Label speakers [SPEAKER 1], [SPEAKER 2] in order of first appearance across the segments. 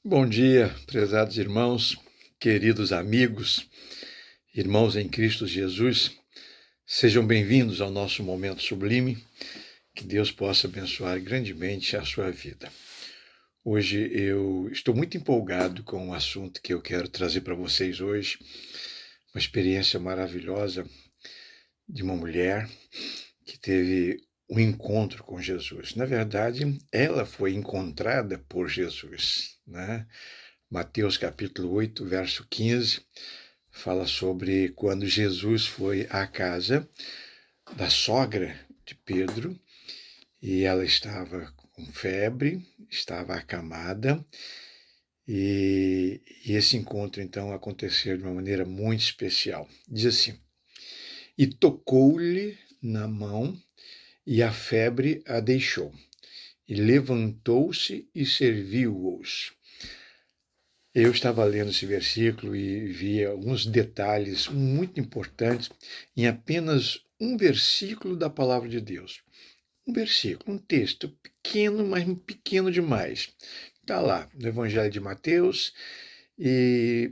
[SPEAKER 1] Bom dia, prezados irmãos, queridos amigos, irmãos em Cristo Jesus. Sejam bem-vindos ao nosso momento sublime. Que Deus possa abençoar grandemente a sua vida. Hoje eu estou muito empolgado com o assunto que eu quero trazer para vocês hoje. Uma experiência maravilhosa de uma mulher que teve um encontro com Jesus. Na verdade, ela foi encontrada por Jesus, né? Mateus capítulo 8, verso 15, fala sobre quando Jesus foi à casa da sogra de Pedro e ela estava com febre, estava acamada, e esse encontro então aconteceu de uma maneira muito especial. Diz assim: e tocou-lhe na mão, e a febre a deixou, e levantou-se e serviu-os. Eu estava lendo esse versículo e vi alguns detalhes muito importantes em apenas um versículo da palavra de Deus. Um versículo, um texto pequeno, mas pequeno demais. Está lá no Evangelho de Mateus,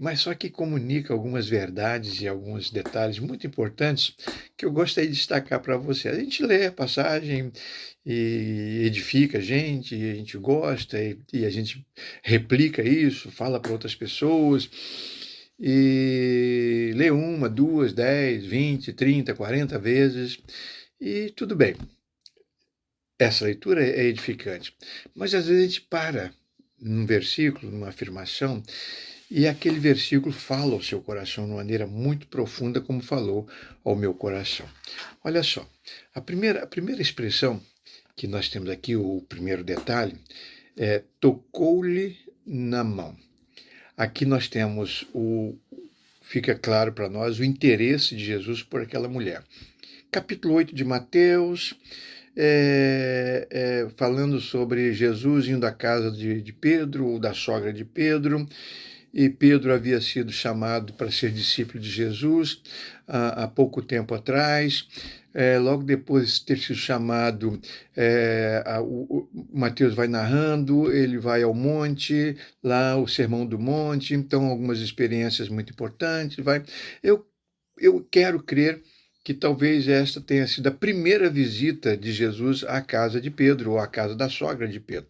[SPEAKER 1] mas só que comunica algumas verdades e alguns detalhes muito importantes que eu gostaria de destacar para você. A gente lê a passagem e edifica a gente gosta e a gente replica isso, fala para outras pessoas e lê uma, duas, 10, 20, 30, 40 vezes e tudo bem. Essa leitura é edificante, mas às vezes a gente para num versículo, numa afirmação, e aquele versículo fala ao seu coração de uma maneira muito profunda, como falou ao meu coração. Olha só, a primeira expressão que nós temos aqui, o primeiro detalhe, é tocou-lhe na mão. Aqui nós temos fica claro para nós o interesse de Jesus por aquela mulher. Capítulo 8 de Mateus, falando sobre Jesus indo à casa de Pedro, ou da sogra de Pedro, e Pedro havia sido chamado para ser discípulo de Jesus há pouco tempo atrás. Logo depois de ter sido chamado, Mateus vai narrando, ele vai ao monte, lá o Sermão do Monte, então algumas experiências muito importantes. Eu quero crer que talvez esta tenha sido a primeira visita de Jesus à casa de Pedro, ou à casa da sogra de Pedro.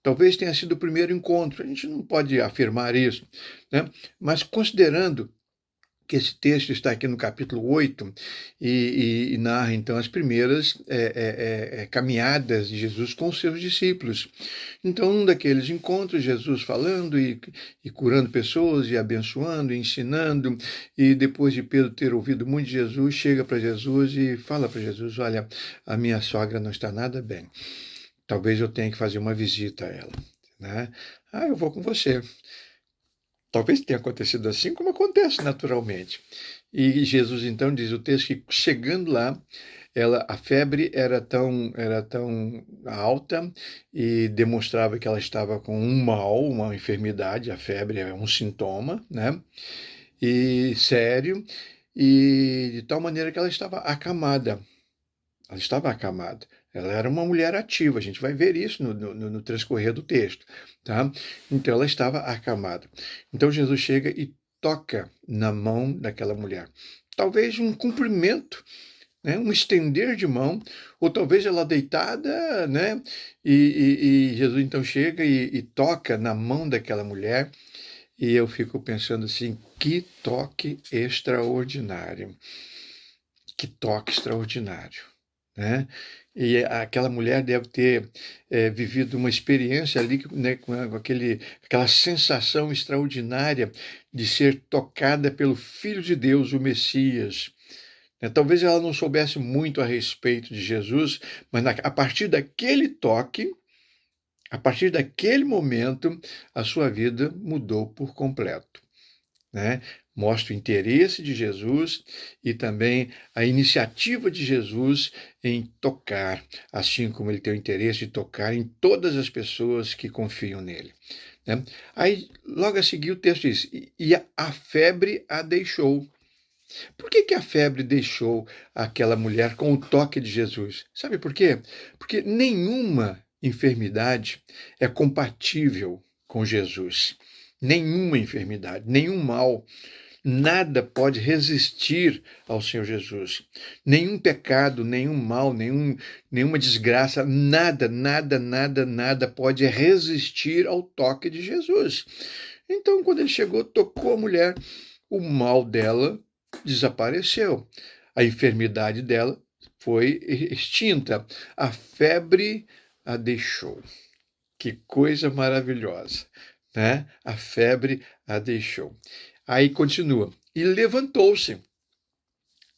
[SPEAKER 1] Talvez tenha sido o primeiro encontro, a gente não pode afirmar isso, né? Mas considerando que esse texto está aqui no capítulo 8 e narra então as primeiras caminhadas de Jesus com os seus discípulos. Então, um daqueles encontros, Jesus falando e curando pessoas e abençoando, e ensinando, e depois de Pedro ter ouvido muito de Jesus, chega para Jesus e fala para Jesus: olha, a minha sogra não está nada bem, talvez eu tenha que fazer uma visita a ela, né? Eu vou com você. Talvez tenha acontecido assim, como acontece naturalmente. E Jesus então diz o texto que chegando lá, a febre era tão alta e demonstrava que ela estava com um mal, uma enfermidade. A febre é um sintoma, né? E sério, e de tal maneira que ela estava acamada. Ela estava acamada. Ela era uma mulher ativa, a gente vai ver isso no transcorrer do texto, tá? Então ela estava acamada. Então Jesus chega e toca na mão daquela mulher. Talvez um cumprimento, né? Um estender de mão, ou talvez ela deitada, né? E Jesus então chega e toca na mão daquela mulher. E eu fico pensando assim, que toque extraordinário. Que toque extraordinário, né? E aquela mulher deve ter vivido uma experiência ali, né, com aquela sensação extraordinária de ser tocada pelo Filho de Deus, o Messias, né? Talvez ela não soubesse muito a respeito de Jesus, mas a partir daquele toque, a partir daquele momento, a sua vida mudou por completo, né? Mostra o interesse de Jesus e também a iniciativa de Jesus em tocar, assim como ele tem o interesse de tocar em todas as pessoas que confiam nele, né? Aí, logo a seguir, o texto diz: e a febre a deixou. Por que a febre deixou aquela mulher com o toque de Jesus? Sabe por quê? Porque nenhuma enfermidade é compatível com Jesus. Nenhuma enfermidade, nenhum mal, nada pode resistir ao Senhor Jesus. Nenhum pecado, nenhum mal, nenhuma desgraça, nada pode resistir ao toque de Jesus. Então, quando ele chegou, tocou a mulher, o mal dela desapareceu. A enfermidade dela foi extinta. A febre a deixou. Que coisa maravilhosa, né? A febre a deixou. Aí continua. E levantou-se.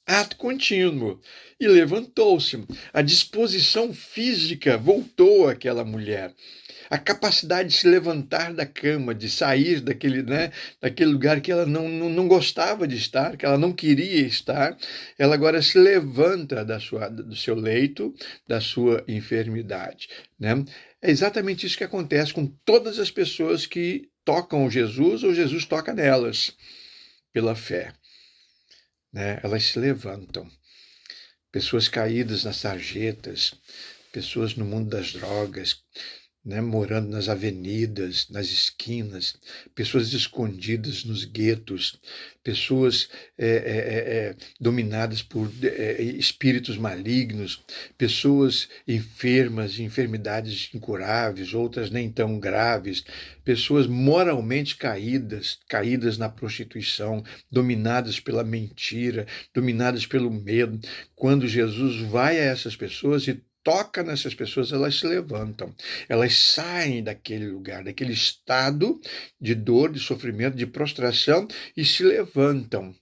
[SPEAKER 1] Ato contínuo. E levantou-se. A disposição física voltou àquela mulher. A capacidade de se levantar da cama, de sair daquele lugar que ela não gostava de estar, que ela não queria estar, ela agora se levanta do seu leito, da sua enfermidade, né? É exatamente isso que acontece com todas as pessoas que tocam Jesus ou Jesus toca nelas, pela fé, né? Elas se levantam. Pessoas caídas nas sarjetas, pessoas no mundo das drogas, né, morando nas avenidas, nas esquinas, pessoas escondidas nos guetos, pessoas dominadas por espíritos malignos, pessoas enfermas de enfermidades incuráveis, outras nem tão graves, pessoas moralmente caídas na prostituição, dominadas pela mentira, dominadas pelo medo. Quando Jesus vai a essas pessoas e toca nessas pessoas, elas se levantam, elas saem daquele lugar, daquele estado de dor, de sofrimento, de prostração e se levantam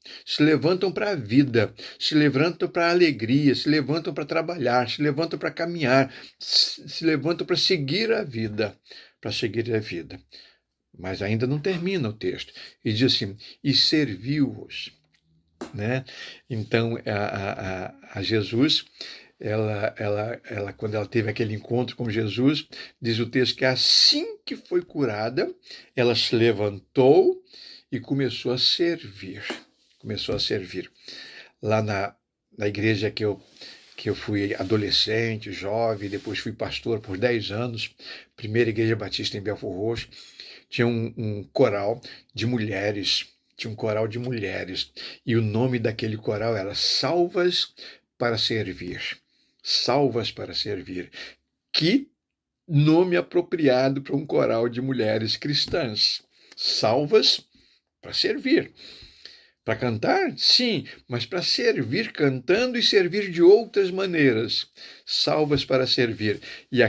[SPEAKER 1] para a vida, se levantam para a alegria, se levantam para trabalhar, se levantam para caminhar, se levantam para seguir a vida, Mas ainda não termina o texto, e diz assim, e serviu-os, né? Então, a Jesus, quando ela teve aquele encontro com Jesus, diz o texto que assim que foi curada, ela se levantou e começou a servir. Lá na igreja que eu fui adolescente, jovem, depois fui pastor por 10 anos, primeira igreja batista em Belford Roxo, tinha um coral de mulheres, e o nome daquele coral era Salvas para Servir. Salvas para Servir. Que nome apropriado para um coral de mulheres cristãs. Salvas para servir. Para cantar? Sim, mas para servir cantando e servir de outras maneiras. Salvas para servir. E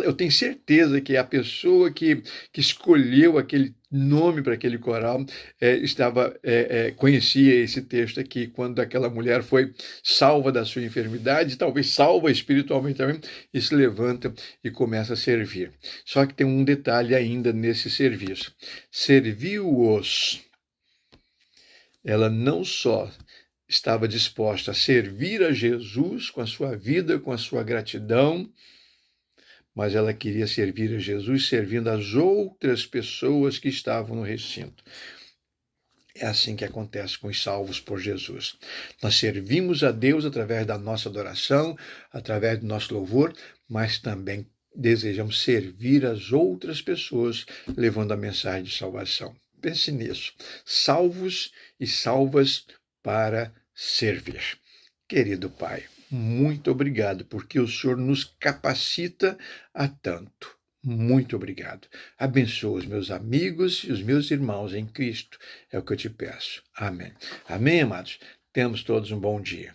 [SPEAKER 1] eu tenho certeza que a pessoa que escolheu aquele nome para aquele coral conhecia esse texto aqui, quando aquela mulher foi salva da sua enfermidade, talvez salva espiritualmente também, e se levanta e começa a servir. Só que tem um detalhe ainda nesse serviço. Serviu-os. Ela não só estava disposta a servir a Jesus com a sua vida, com a sua gratidão, mas ela queria servir a Jesus servindo as outras pessoas que estavam no recinto. É assim que acontece com os salvos por Jesus. Nós servimos a Deus através da nossa adoração, através do nosso louvor, mas também desejamos servir as outras pessoas, levando a mensagem de salvação. Pense nisso. Salvos e salvas para servir. Querido Pai, muito obrigado, porque o Senhor nos capacita a tanto. Muito obrigado. Abençoa os meus amigos e os meus irmãos em Cristo. É o que eu te peço. Amém. Amém, amados? Temos todos um bom dia.